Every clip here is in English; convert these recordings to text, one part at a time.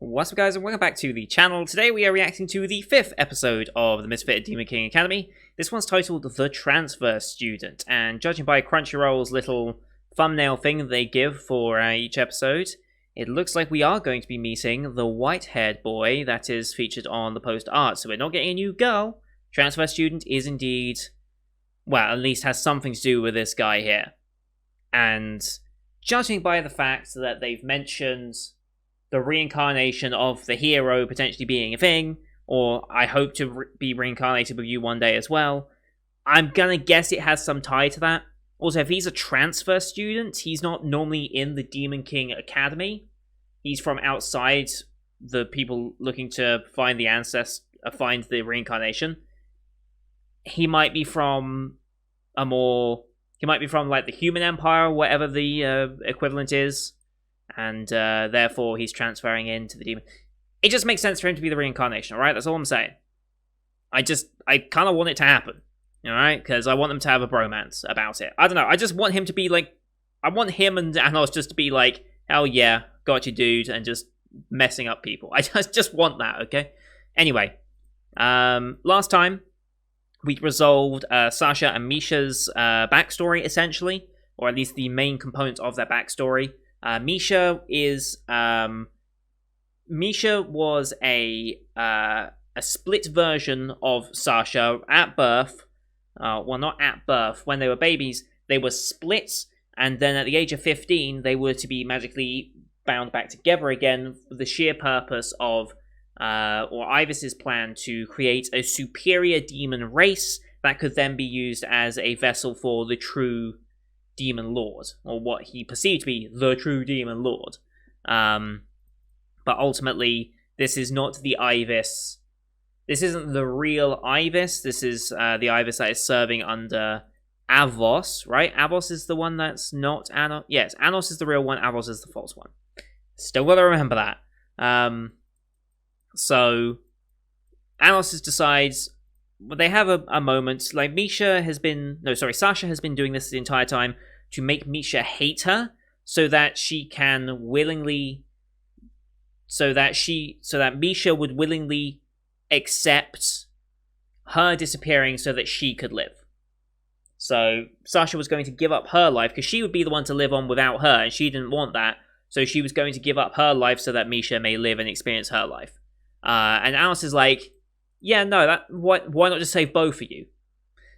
What's up, guys, and welcome back to the channel. Today we are reacting to the 5th episode of the Misfit Demon King Academy. This one's titled The Transfer Student, and judging by Crunchyroll's little thumbnail thing they give for each episode, it looks like we are going to be meeting the white-haired boy that is featured on the post art. So we're not getting a new girl. Transfer Student is indeed, well, at least has something to do with this guy here. And judging by the fact that they've mentioned the reincarnation of the hero potentially being a thing, or I hope to be reincarnated with you one day as well, I'm gonna guess it has some tie to that. Also, if he's a transfer student, he's not normally in the Demon King Academy. He's from outside the people looking to find the find the reincarnation. He might be from like the Human Empire, whatever the equivalent is. And therefore he's transferring into the demon. It just makes sense for him to be the reincarnation, alright? That's all I'm saying. I kind of want it to happen, alright? Because I want them to have a bromance about it. I don't know, I just want him to be like, I want him and Anos just to be like, hell yeah, got you dude, and just messing up people. I just want that, okay? Anyway, last time we resolved Sasha and Misha's backstory, essentially, or at least the main component of their backstory. Misha was a split version of Sasha at birth. Well, not at birth. When they were babies, they were split, and then at the age of 15, they were to be magically bound back together again for the sheer purpose of, or Ivis's plan to create a superior demon race that could then be used as a vessel for the true Demon Lord, or what he perceived to be the true Demon Lord. But ultimately, this is not the Ivis. This isn't the real Ivis. This is the Ivis that is serving under Avos, right? Avos is the one that's not Anos. Yes, Anos is the real one. Avos is the false one. Still gotta remember that. So Anos decides. Well, they have a moment, like Sasha has been doing this the entire time to make Misha hate her, so that Misha would willingly accept her disappearing so that she could live. So Sasha was going to give up her life, because she would be the one to live on without her, and she didn't want that, so she was going to give up her life so that Misha may live and experience her life. And Anos is like, yeah, no, why not just save both of you?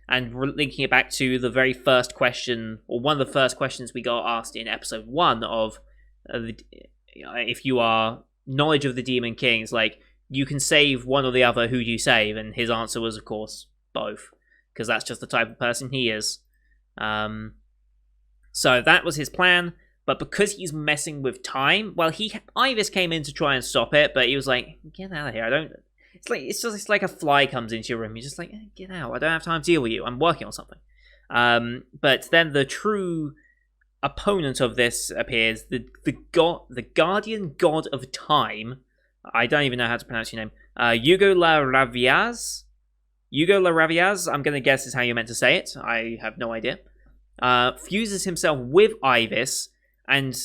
And linking it back to the very first question, or one of the first questions we got asked in episode 1 of, if you are knowledge of the Demon Kings, like, you can save one or the other, who do you save? And his answer was, of course, both, because that's just the type of person he is. So that was his plan, but because he's messing with time, well, Ivis came in to try and stop it, but he was like, get out of here, It's like a fly comes into your room. You're just like, get out. I don't have time to deal with you. I'm working on something. But then the true opponent of this appears, the guardian god of time. I don't even know how to pronounce your name. Hugo La Raviaz. Hugo La Raviaz, I'm going to guess is how you're meant to say it. I have no idea. Fuses himself with Ivis and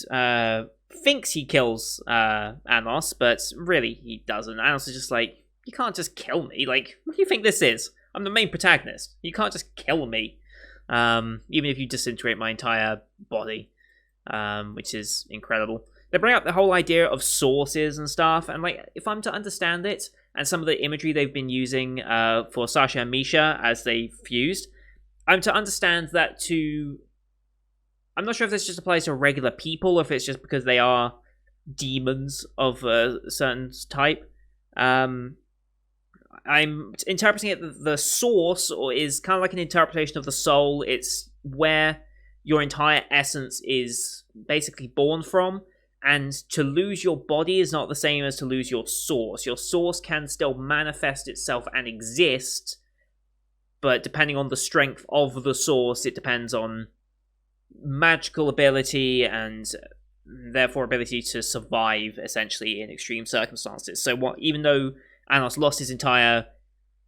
thinks he kills Anos, but really he doesn't. Anos is just like, you can't just kill me. Like, what do you think this is? I'm the main protagonist. You can't just kill me. Even if you disintegrate my entire body. Which is incredible. They bring up the whole idea of sources and stuff. And, like, if I'm to understand it, and some of the imagery they've been using for Sasha and Misha as they fused, I'm to understand that I'm not sure if this just applies to regular people, or if it's just because they are demons of a certain type. I'm interpreting it, the source is kind of like an interpretation of the soul. It's where your entire essence is basically born from, and to lose your body is not the same as to lose your source. Your source can still manifest itself and exist, but depending on the strength of the source, it depends on magical ability and therefore ability to survive, essentially, in extreme circumstances. So even though Anos lost his entire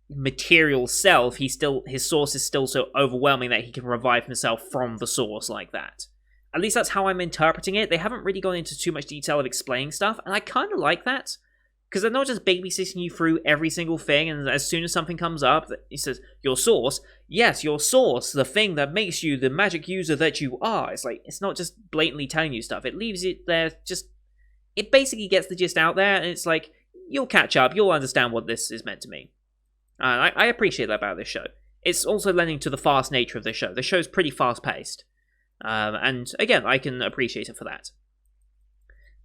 material self, his source is still so overwhelming that he can revive himself from the source like that. At least that's how I'm interpreting it. They haven't really gone into too much detail of explaining stuff, and I kind of like that. Because they're not just babysitting you through every single thing, and as soon as something comes up, he says, your source? Yes, your source, the thing that makes you the magic user that you are. It's like, it's not just blatantly telling you stuff. It leaves it there, it basically gets the gist out there, and it's like, you'll catch up, you'll understand what this is meant to mean. I appreciate that about this show. It's also lending to the fast nature of this show. The show's pretty fast-paced. And again, I can appreciate it for that.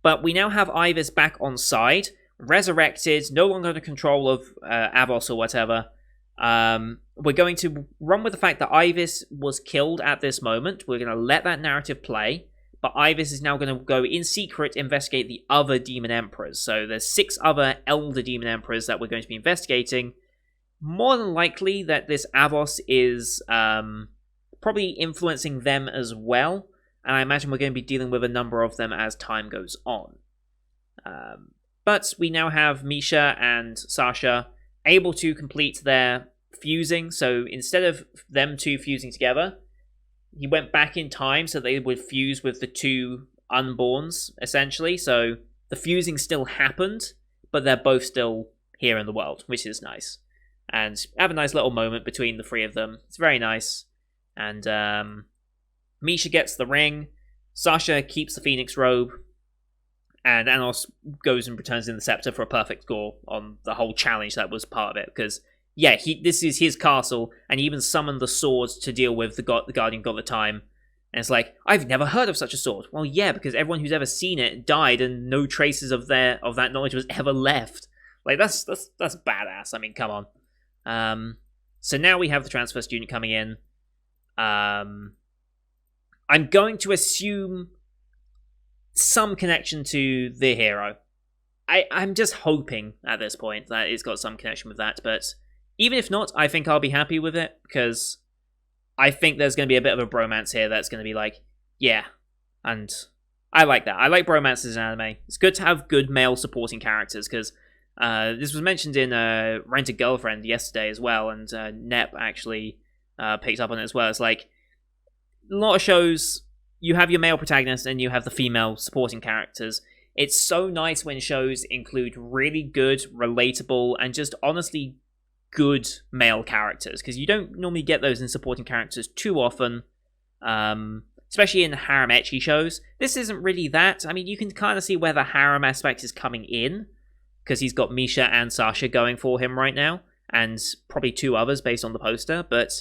But we now have Ivis back on side, resurrected, no longer under control of Avos or whatever. We're going to run with the fact that Ivis was killed at this moment. We're going to let that narrative play. But Ivis is now going to go in secret, investigate the other Demon Emperors. So there's 6 other Elder Demon Emperors that we're going to be investigating. More than likely that this Avos is probably influencing them as well. And I imagine we're going to be dealing with a number of them as time goes on. But we now have Misha and Sasha able to complete their fusing. So instead of them two fusing together, he went back in time so they would fuse with the 2 unborns, essentially. So the fusing still happened, but they're both still here in the world, which is nice. And have a nice little moment between the 3 of them. It's very nice. And Misha gets the ring. Sasha keeps the Phoenix robe. And Anos goes and returns in the scepter for a perfect score on the whole challenge that was part of it. Because, yeah, this is his castle, and he even summoned the swords to deal with the Guardian God of Time. And it's like, I've never heard of such a sword. Well, yeah, because everyone who's ever seen it died, and no traces of that knowledge was ever left. Like, that's badass. I mean, come on. So now we have the transfer student coming in. I'm going to assume some connection to the hero. I'm just hoping at this point that it's got some connection with that, but even if not, I think I'll be happy with it, because I think there's going to be a bit of a bromance here that's going to be like, yeah, and I like that. I like bromances in anime. It's good to have good male supporting characters, because this was mentioned in Rent a Girlfriend yesterday as well, and Nep actually picked up on it as well. It's like, a lot of shows, you have your male protagonist and you have the female supporting characters. It's so nice when shows include really good, relatable, and just honestly good male characters, because you don't normally get those in supporting characters too often, especially in harem ecchi shows. This isn't really that. I mean, you can kind of see where the harem aspect is coming in, because he's got Misha and Sasha going for him right now, and probably 2 others based on the poster, but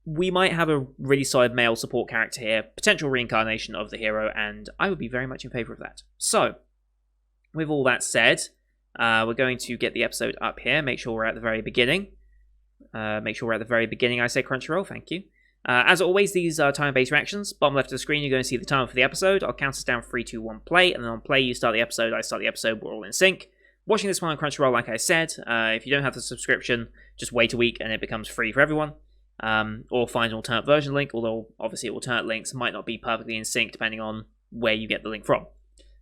we might have a really solid male support character here, potential reincarnation of the hero, and I would be very much in favour of that. So, with all that said, we're going to get the episode up here, make sure we're at the very beginning. I say Crunchyroll, thank you. As always, these are time-based reactions. Bottom left of the screen, you're going to see the time for the episode. I'll count us down 3, 2, 1, play, and then on play, you start the episode, I start the episode, we're all in sync. Watching this one on Crunchyroll, like I said, if you don't have the subscription, just wait a week and it becomes free for everyone. Or find an alternate version link, although obviously alternate links might not be perfectly in sync depending on where you get the link from.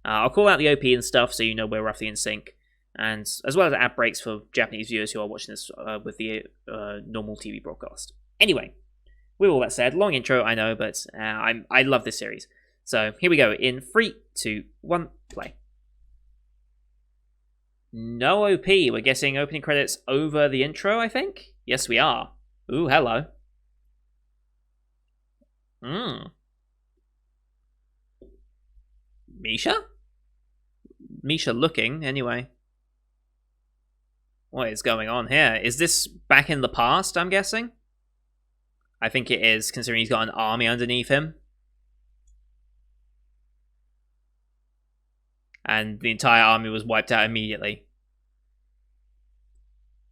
I'll call out the OP and stuff so you know we're roughly in sync, and as well as ad breaks for Japanese viewers who are watching this with the normal TV broadcast. Anyway, with all that said, long intro, I know, but I love this series. So here we go, in 3, 2, 1, play. No OP, we're getting opening credits over the intro, I think? Yes, we are. Ooh, hello. Misha? Misha looking, anyway. What is going on here? Is this back in the past, I'm guessing? I think it is, considering he's got an army underneath him. And the entire army was wiped out immediately.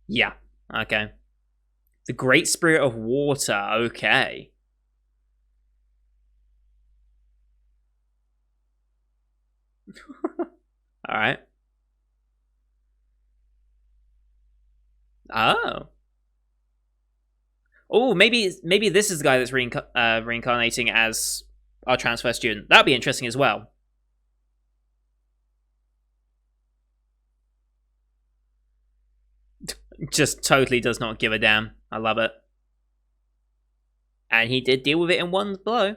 Yeah, okay. The Great Spirit of Water, okay. Alright. Oh. Oh, maybe this is the guy that's reincarnating as our transfer student. That'd be interesting as well. Just totally does not give a damn. I love it. And he did deal with it in one blow.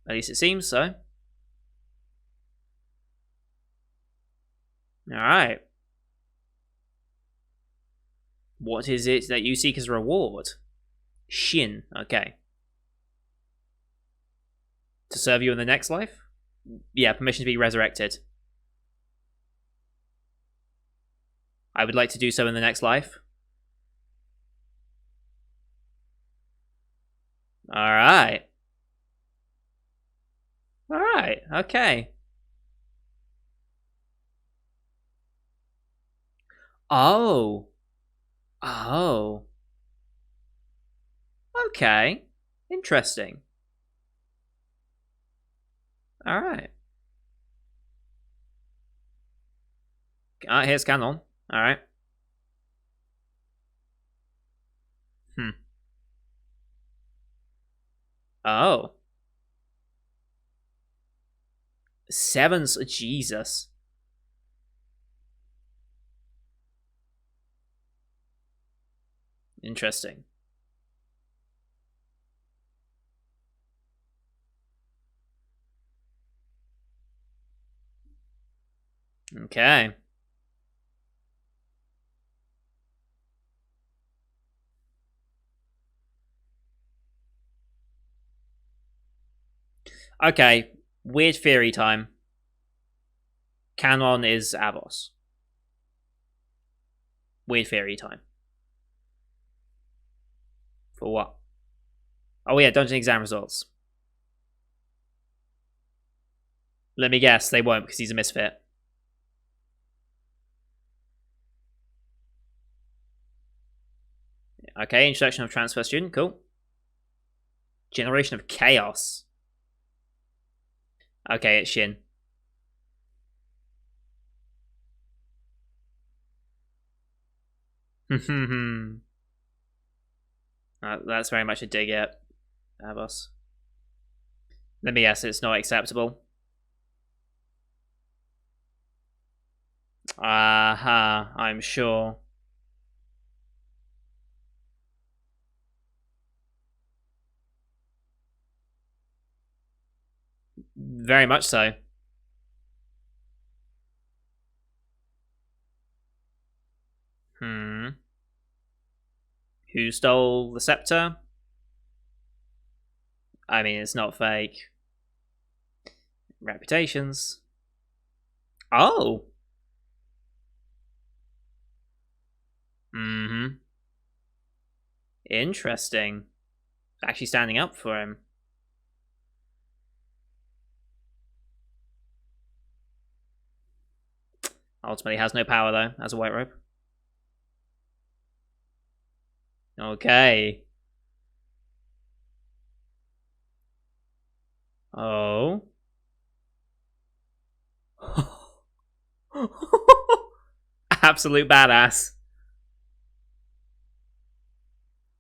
At least it seems so. Alright. What is it that you seek as a reward? Shin. Okay. To serve you in the next life? Yeah, permission to be resurrected. I would like to do so in the next life. Alright. Alright, okay. Oh. Oh. Okay. Interesting. Alright. Here's canon. Alright. Oh. Sevens. Jesus. Interesting. Okay. Okay. Weird theory time. Canon is Avos. Weird theory time. For what? Oh yeah, dungeon exam results. Let me guess, they won't because he's a misfit. Okay, introduction of transfer student, cool. Generation of chaos. Okay, it's Shin. That's very much a dig at Avos. Let me guess, it's not acceptable. Aha, I'm sure. Very much so. Who stole the scepter? I mean, it's not fake. Reputations. Oh. Interesting. Actually standing up for him. Ultimately has no power, though, as a white robe. Okay. Oh. Absolute badass.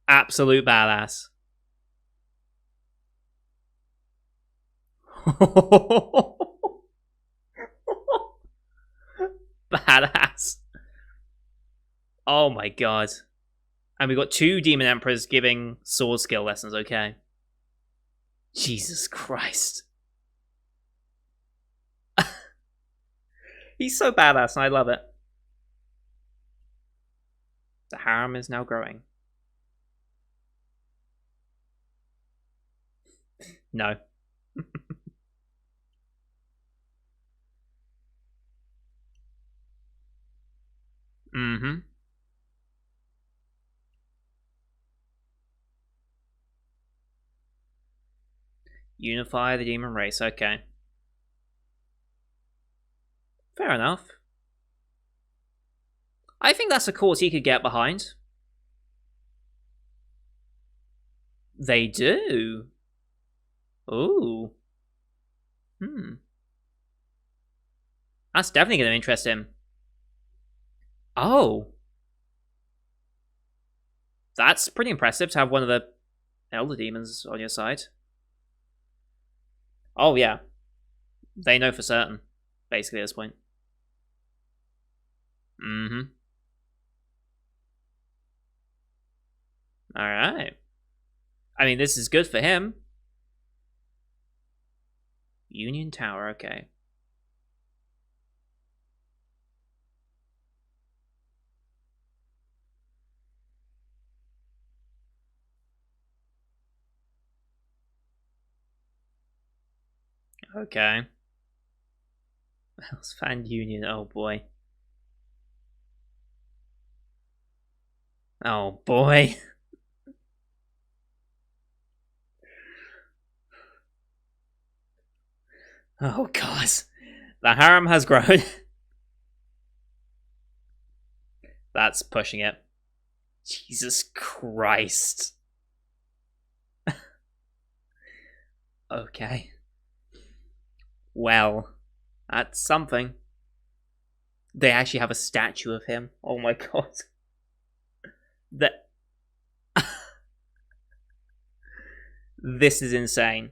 Absolute badass. Badass. Oh my god. And we got 2 Demon Emperors giving sword skill lessons, okay. Jesus Christ. He's so badass and I love it. The harem is now growing. No. Unify the demon race, okay. Fair enough. I think that's a cause he could get behind. They do. Ooh. That's definitely going to interest him. Oh. That's pretty impressive to have one of the elder demons on your side. Oh, yeah. They know for certain, basically, at this point. Alright. I mean, this is good for him. Union Tower, okay. Okay. Fan Union, oh boy. Oh boy. Oh god. The harem has grown. That's pushing it. Jesus Christ. Okay. Well, that's something. They actually have a statue of him. Oh my god. That this is insane.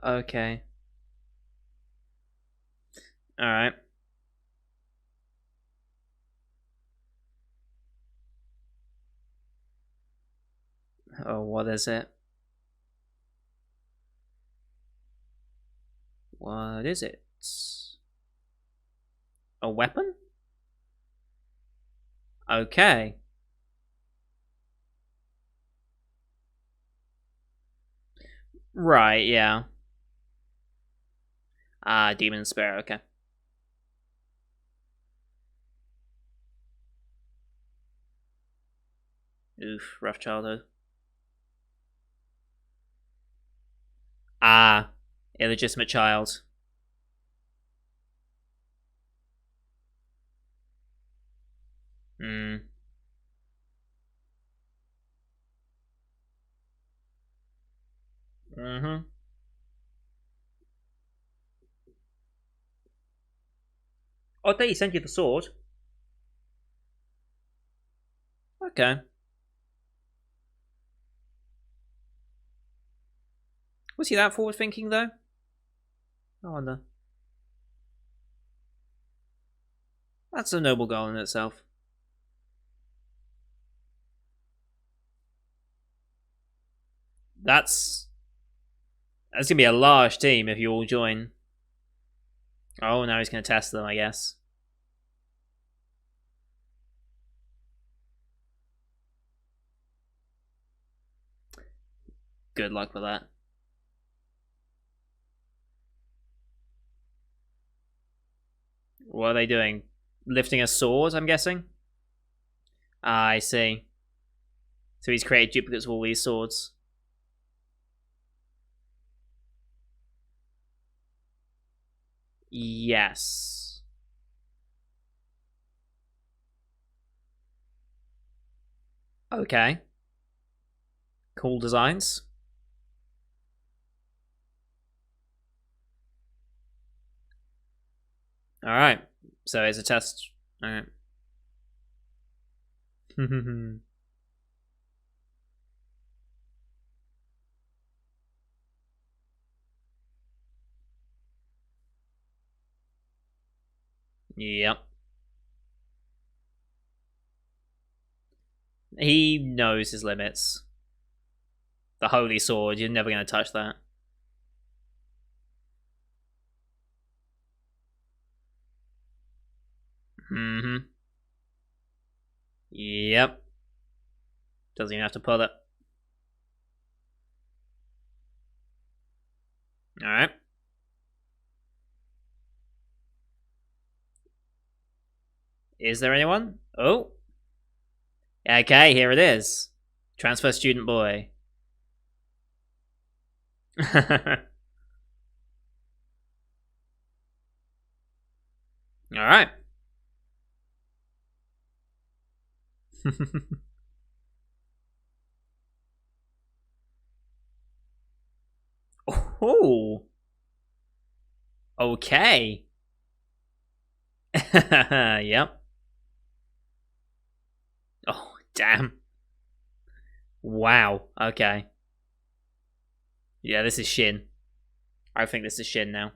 Okay. Alright. Oh, what is it? What is it? A weapon? Okay. Right, yeah. Ah, Demon Spear, okay. Oof, rough childhood. Ah, illegitimate child. Hmm. Mm-hmm. Oh, they sent you the sword. Okay. Was he that forward thinking though? I wonder. That's a noble goal in itself. That's gonna be a large team if you all join. Oh, now he's gonna test them, I guess. Good luck with that. What are they doing? Lifting a sword, I'm guessing? Ah, I see. So he's created duplicates of all these swords. Yes. Okay. Cool designs. Alright. So it's a test. Alright. Yep. He knows his limits. The Holy Sword, you're never going to touch that. Mm-hmm. Yep. Doesn't even have to pull it. Alright. Is there anyone? Oh. Okay, here it is. Transfer student boy. Alright. Oh. Okay. Yep. Oh, damn. Wow. Okay. Yeah, this is Shin. I think this is Shin now.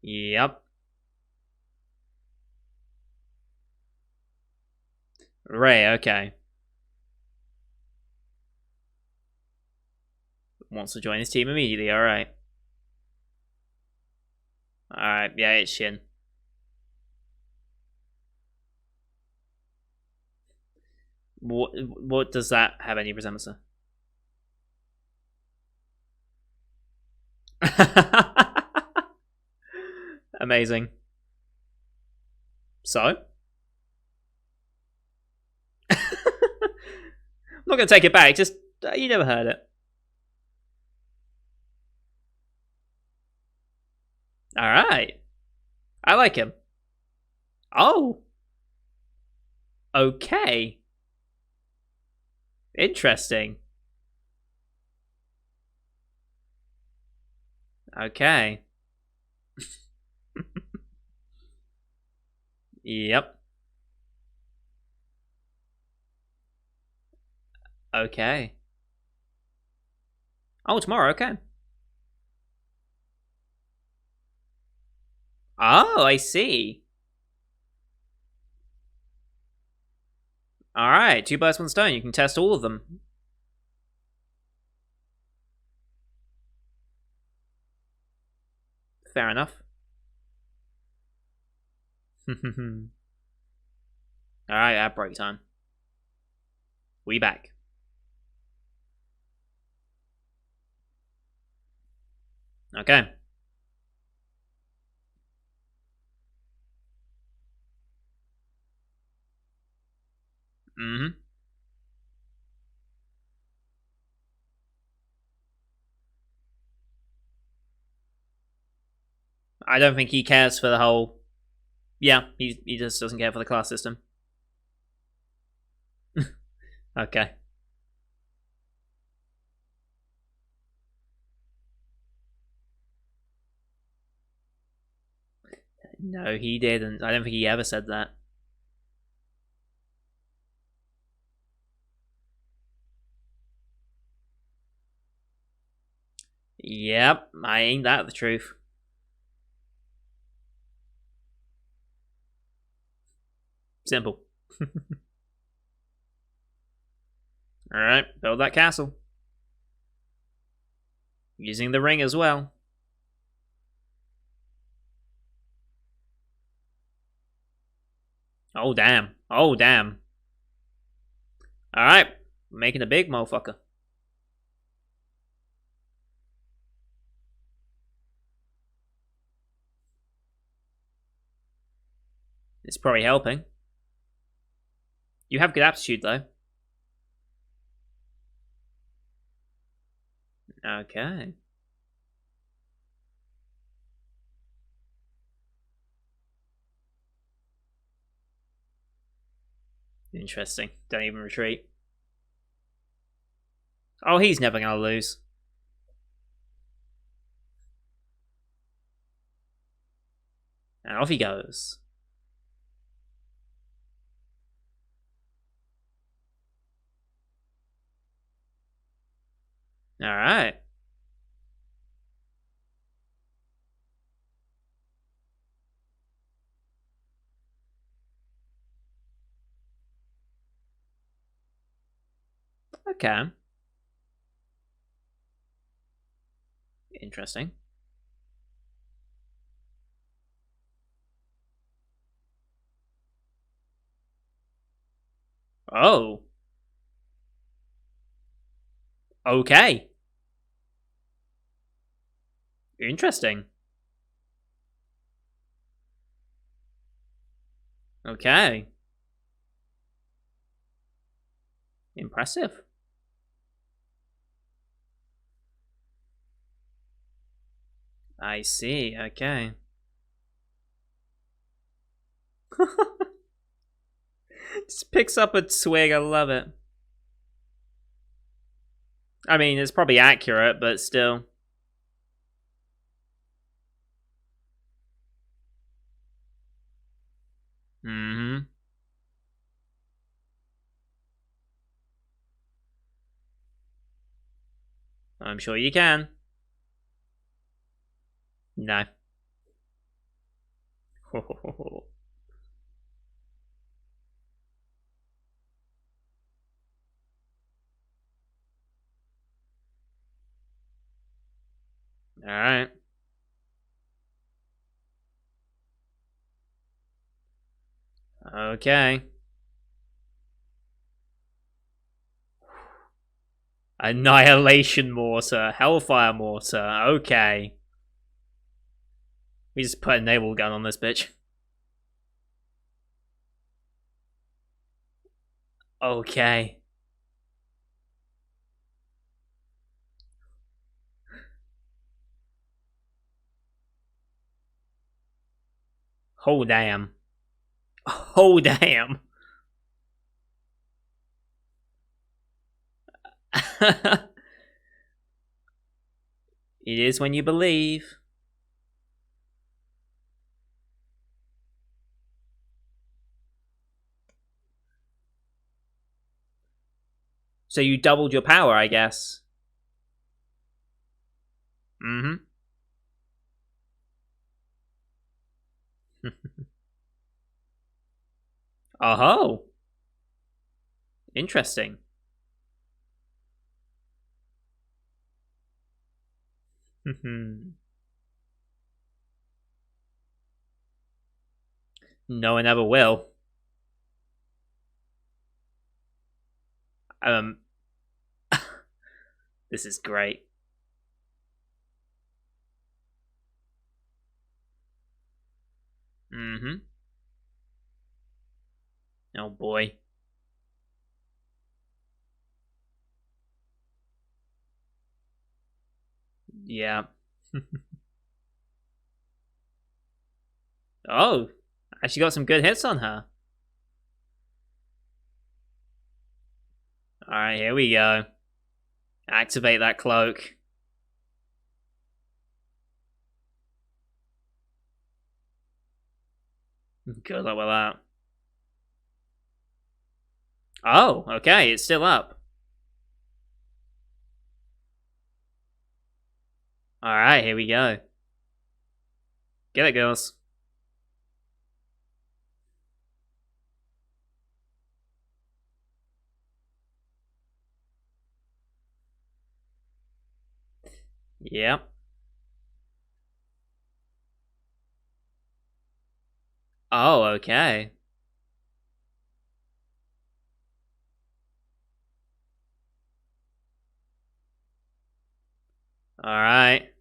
Yep. Ray, okay. Wants to join his team immediately, alright. Alright, yeah, it's Shin. What does that have any resemblance to? Amazing. So? I'm not going to take it back, just, you never heard it. Alright. I like him. Oh. Okay. Interesting. Okay. Yep. Okay. Oh, tomorrow, okay. Oh, I see. Alright, 2 birds, 1 stone. You can test all of them. Fair enough. Alright, at break time. We back. Okay. Mm-hmm. I don't think he cares for the whole... Yeah, he just doesn't care for the class system. Okay. No, he didn't. I don't think he ever said that. Yep, I ain't that the truth. Simple. Alright, build that castle. Using the ring as well. Oh, damn. Oh, damn. Alright, making a big motherfucker. It's probably helping. You have good aptitude, though. Okay. Interesting. Don't even retreat. Oh, he's never gonna lose. And off he goes. Alright. Okay. Interesting. Oh. Okay. Interesting. Okay. Impressive. I see. Okay. Just picks up a swig. I love it. I mean, it's probably accurate, but still. Mm-hmm. I'm sure you can. No. Alright. Okay. Annihilation Mortar. Hellfire Mortar. Okay. We just put a naval gun on this bitch. Okay. Oh, damn. Oh, damn. It is when you believe. So you doubled your power, I guess. Mm-hmm. Oh, interesting. No one ever will. Um, this is great. Mm-hmm. Oh boy. Yeah. Oh, actually got some good hits on her. Alright, here we go. Activate that cloak. Good luck with that. Oh, okay, it's still up. Alright, here we go. Get it, girls. Yep. Oh, okay. Alright.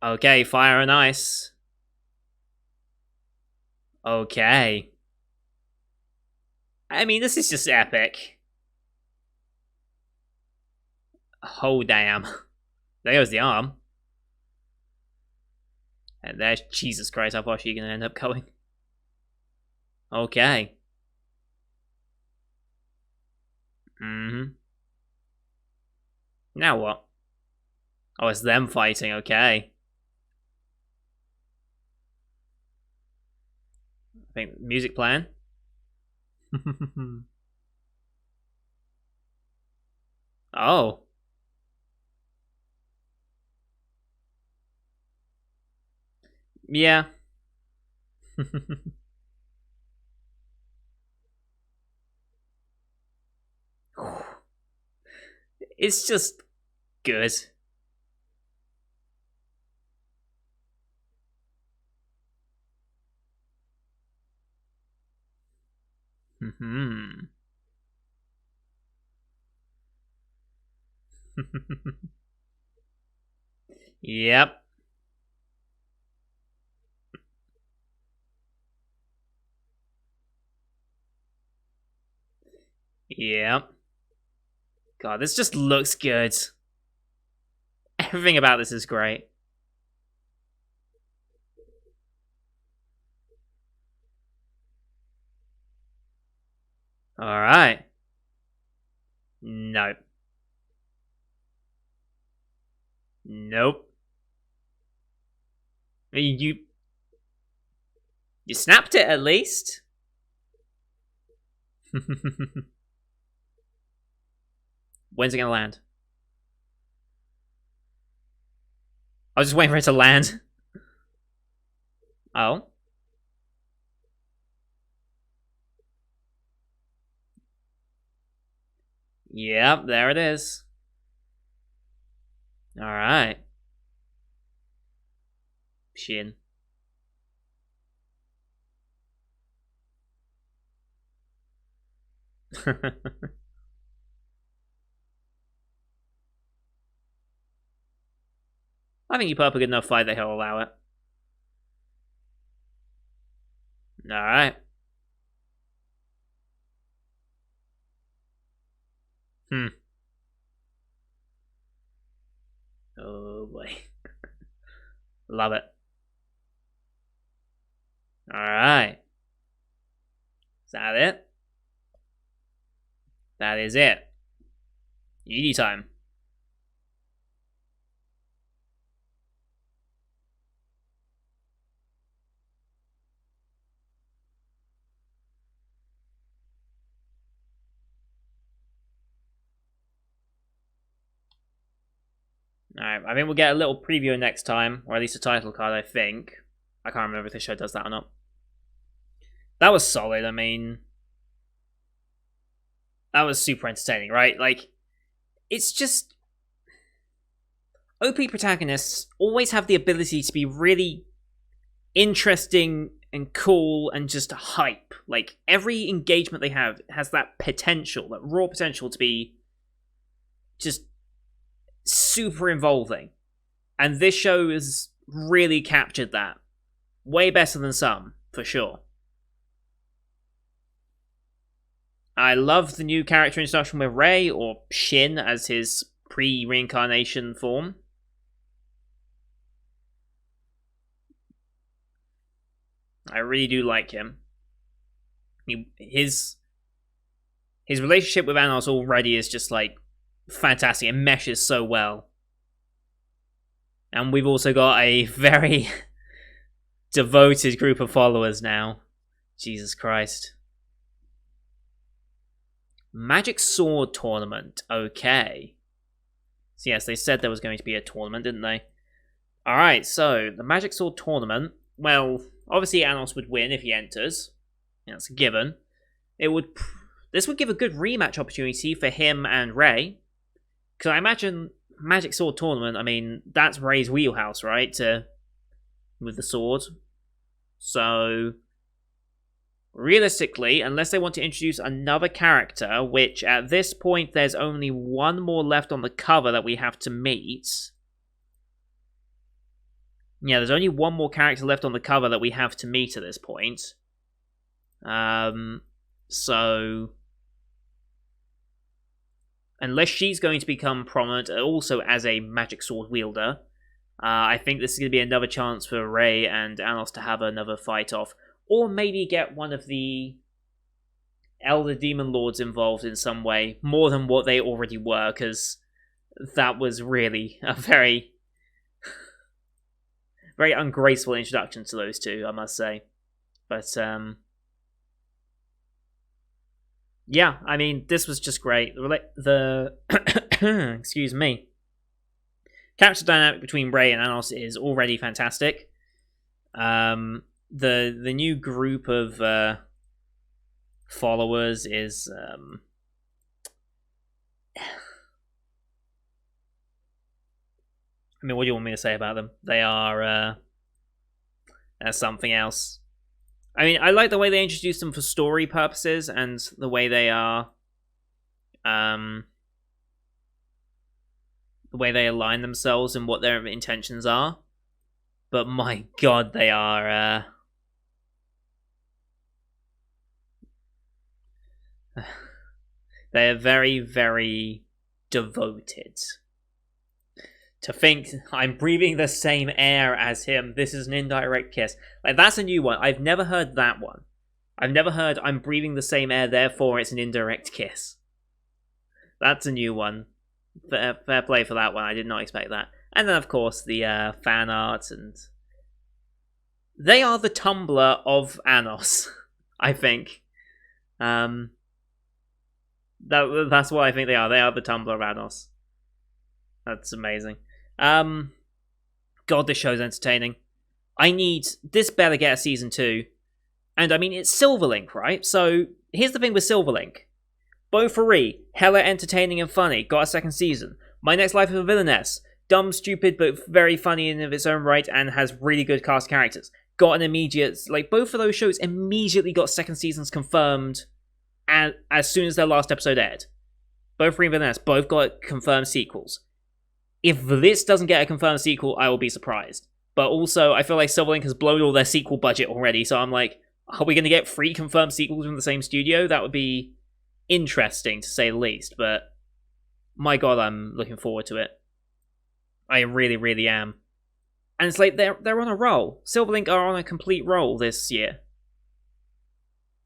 Okay, fire and ice. Okay. I mean, this is just epic. Oh, damn. There goes the arm. And there's Jesus Christ, how far is she gonna end up going? Okay. Mm-hmm. Now what? Oh, it's them fighting, okay. I think music playing. Oh. Yeah. It's just good. Yep. Yep. God, this just looks good. Everything about this is great. Alright. Nope. Nope. I mean, you snapped it at least. When's it gonna land? I was just waiting for it to land. Oh. Yep, there it is. Alright. Shin. I think you put up a good enough fight that he'll allow it. Alright. Oh boy. Love it. Alright. Is that it? That is it. Yidi time. Alright, I think we'll get a little preview next time, or at least a title card, I think. I can't remember if the show does that or not. That was solid, I mean... That was super entertaining, right? Like, it's just... OP protagonists always have the ability to be really interesting and cool and just hype. Like, every engagement they have has that potential, that raw potential to be just super involving. And this show has really captured that. Way better than some, for sure. I love the new character introduction with Rei, or Shin as his pre-reincarnation form. I really do like him. His relationship with Anos already is just like fantastic. It meshes so well. And we've also got a very devoted group of followers now. Jesus Christ. Magic Sword Tournament. Okay. So yes, they said there was going to be a tournament, didn't they? Alright, so the Magic Sword Tournament. Well, obviously Anos would win if he enters. That's a given. This would give a good rematch opportunity for him and Rei. Because I imagine Magic Sword Tournament, I mean, that's Rei's wheelhouse, right? With the sword. So, realistically, unless they want to introduce another character, which at this point there's only one more left on the cover that we have to meet. Yeah, there's only one more character left on the cover that we have to meet at this point. So... Unless she's going to become prominent also as a magic sword wielder, I think this is going to be another chance for Rei and Anos to have another fight off. Or maybe get one of the Elder Demon Lords involved in some way, more than what they already were, because that was really a very, very ungraceful introduction to those two, I must say. But, yeah, I mean, this was just great. The excuse me. Character dynamic between Rei and Anos is already fantastic. The new group of followers is I mean, what do you want me to say about them? They are something else. I mean, I like the way they introduced them for story purposes and the way they are, the way they align themselves and what their intentions are. But my god, they are, they are very, very devoted. To think I'm breathing the same air as him, this is an indirect kiss. Like, that's a new one. I've never heard that one. I've never heard I'm breathing the same air, therefore it's an indirect kiss. That's a new one. Fair play for that one. I did not expect that. And then, of course, the fan art, and they are the Tumblr of Anos, I think. That's what I think they are. They are the Tumblr of Anos. That's amazing. God, this show's entertaining. This better get a season 2. And I mean, it's Silverlink, right? So, here's the thing with Silverlink. Beau-Free, hella entertaining and funny, got a second season. My Next Life of a Villainess, dumb, stupid, but very funny in of its own right, and has really good cast characters. Got an immediate, both of those shows immediately got second seasons confirmed as soon as their last episode aired. Beau-Free and Villainess both got confirmed sequels. If this doesn't get a confirmed sequel, I will be surprised. But also, I feel like Silverlink has blown all their sequel budget already, so I'm like, are we going to get 3 confirmed sequels from the same studio? That would be interesting, to say the least, but my god, I'm looking forward to it. I really, really am. And it's like, they're on a roll. Silverlink are on a complete roll this year.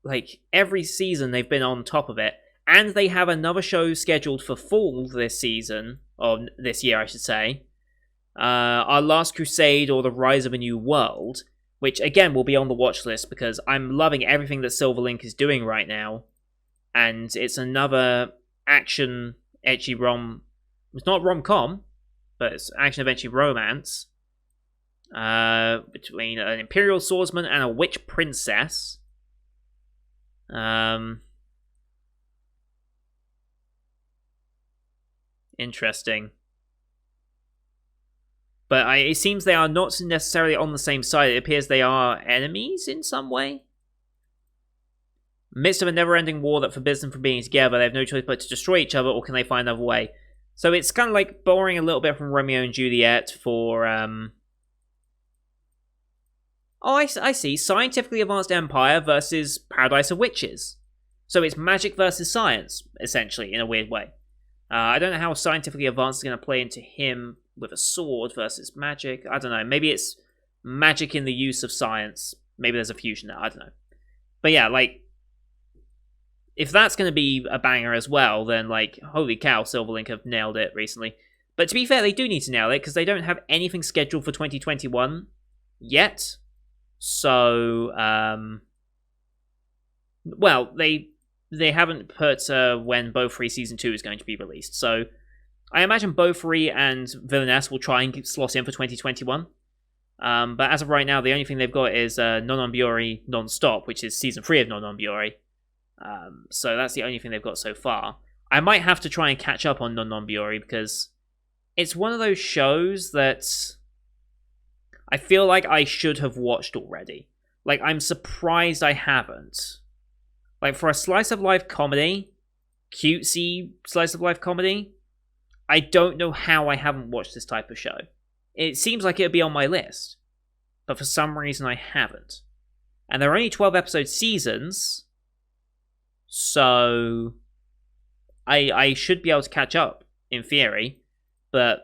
Like, every season they've been on top of it, and they have another show scheduled for fall this season, or this year, I should say. Our Last Crusade, or The Rise of a New World, which, again, will be on the watch list, because I'm loving everything that Silverlink is doing right now. And it's another action, ecchi rom... It's not rom-com, but it's action-adventure romance. Between an Imperial Swordsman and a Witch Princess. Interesting. But it seems they are not necessarily on the same side. It appears they are enemies in some way. Midst of a never-ending war that forbids them from being together, they have no choice but to destroy each other, or can they find another way? So it's kind of like borrowing a little bit from Romeo and Juliet for... Oh, I see. Scientifically Advanced Empire versus Paradise of Witches. So it's magic versus science, essentially, in a weird way. I don't know how Scientifically Advanced is going to play into him with a sword versus magic. I don't know. Maybe it's magic in the use of science. Maybe there's a fusion there. I don't know. But yeah, like, if that's going to be a banger as well, then, like, holy cow, Silverlink have nailed it recently. But to be fair, they do need to nail it, because they don't have anything scheduled for 2021 yet. So, well, they haven't put when Beau-Free Season 2 is going to be released. So, I imagine Beau-Free and Villainess will try and slot in for 2021. But as of right now, the only thing they've got is Non-on-Byori Non-Stop, which is Season 3 of Non-on-Byori. So that's the only thing they've got so far. I might have to try and catch up on Non-on-Byori, because it's one of those shows that I feel like I should have watched already. Like, I'm surprised I haven't. Like, for a slice of life comedy, cutesy slice of life comedy, I don't know how I haven't watched this type of show. It seems like it would be on my list, but for some reason I haven't. And there are only 12 episode seasons, so I should be able to catch up, in theory, but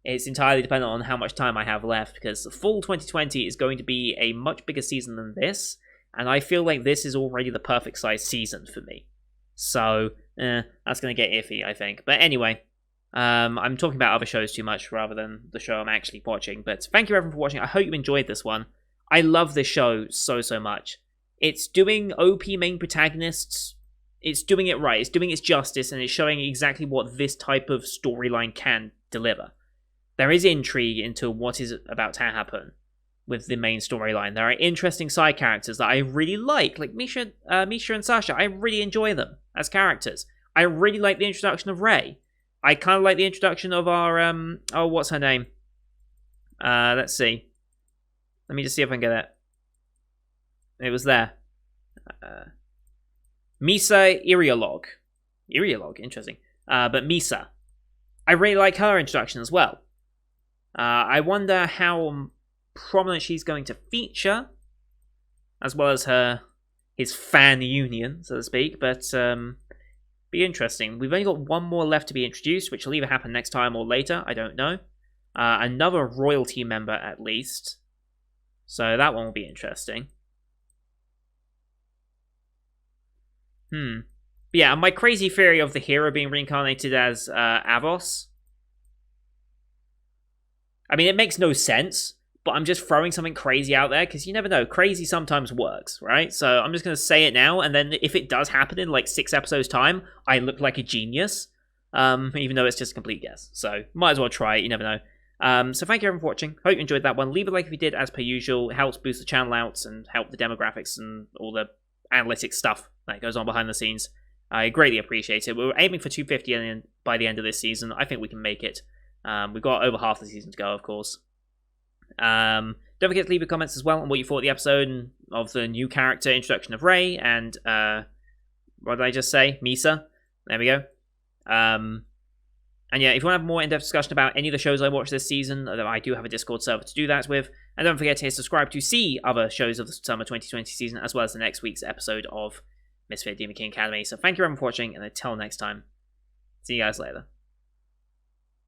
it's entirely dependent on how much time I have left, because the full 2020 is going to be a much bigger season than this, and I feel like this is already the perfect size season for me. So, that's going to get iffy, I think. But anyway, I'm talking about other shows too much rather than the show I'm actually watching. But thank you everyone for watching. I hope you enjoyed this one. I love this show so much. It's doing OP main protagonists. It's doing it right. It's doing its justice, and it's showing exactly what this type of storyline can deliver. There is intrigue into what is about to happen with the main storyline. There are interesting side characters that I really like Misha and Sasha. I really enjoy them as characters. I really like the introduction of Rei. I kind of like the introduction of our, oh, what's her name? Let's see. Let me just see if I can get it. It was there. Misa Iriolog. Iriolog, interesting. But Misa. I really like her introduction as well. I wonder how prominent she's going to feature, as well as his fan union, so to speak, but be interesting. We've only got one more left to be introduced, which will either happen next time or later, I don't know. Another royalty member, at least. So that one will be interesting. But yeah, my crazy theory of the hero being reincarnated as Avos. I mean, it makes no sense, but I'm just throwing something crazy out there, because you never know. Crazy sometimes works, right? So I'm just going to say it now, and then if it does happen in like 6 episodes' time, I look like a genius, even though it's just a complete guess. So might as well try it, you never know. So thank you everyone for watching. Hope you enjoyed that one. Leave a like if you did, as per usual. It helps boost the channel out and help the demographics and all the analytics stuff that goes on behind the scenes. I greatly appreciate it. We were aiming for 250 by the end of this season. I think we can make it. We've got over half the season to go, of course. Don't forget to leave your comments as well on what you thought of the episode and of the new character introduction of Rei and what did I just say? Misa. There we go. And yeah, if you want to have more in-depth discussion about any of the shows I watched this season, although I do have a Discord server to do that with, and don't forget to hit subscribe to see other shows of the summer 2020 season, as well as the next week's episode of Misfit Demon King Academy. So thank you everyone for watching, and until next time, see you guys later.